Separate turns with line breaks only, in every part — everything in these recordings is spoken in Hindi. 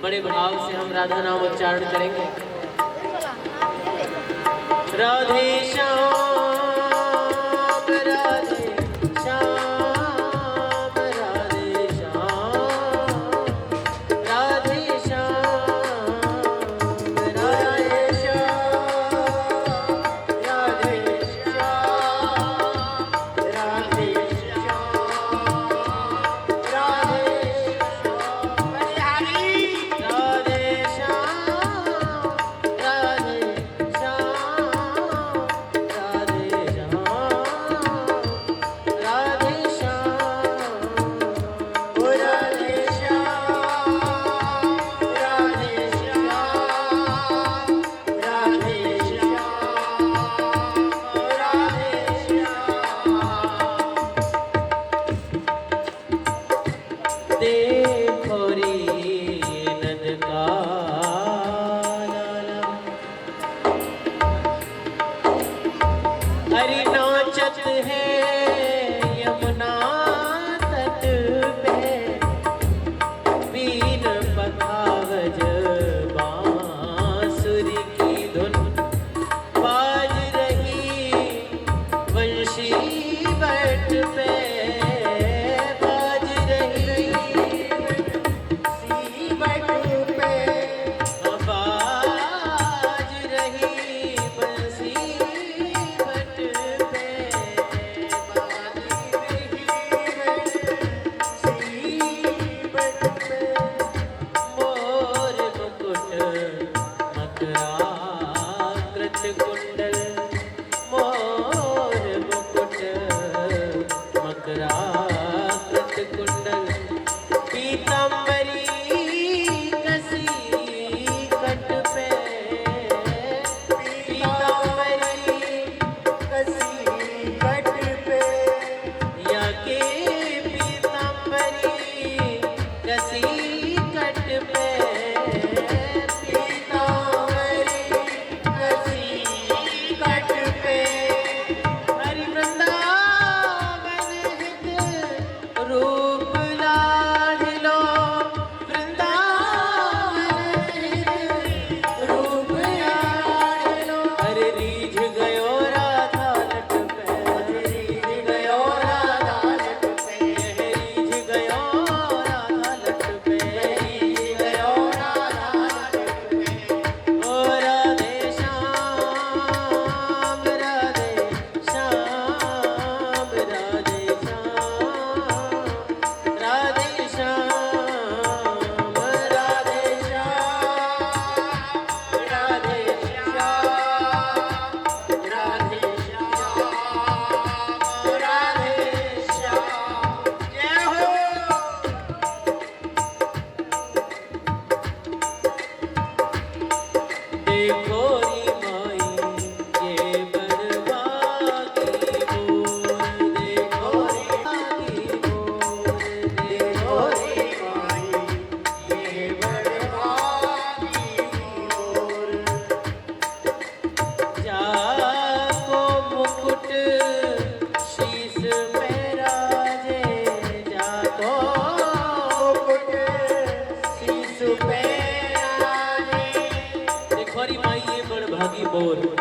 बड़े भाव से हम राधा नाम उच्चारण करेंगे। राधे श्याम राधे श्याम राधे श्याम राधे श्याम राधे श्याम राधे श्याम राधे श्याम राधे देखो रे नंद का हरि नाचत है यमुना तट पे बीन पखावज बांसुरी की धुन बाज रही वंशी बट पे कुंडल मोर मुकुट मकराकृत कुंडल पीतांबरी कसी कट पे पीतांबरी कसी कट पे या के पीतांबरी कसी कट पे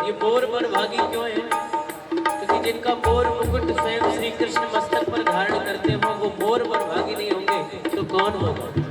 ये बोर बड़ भागी क्यों है? क्योंकि जिनका बोर मुकुट स्वयं श्री कृष्ण मस्तक पर धारण करते हो वो बोर बड़ भागी नहीं होंगे तो कौन होगा?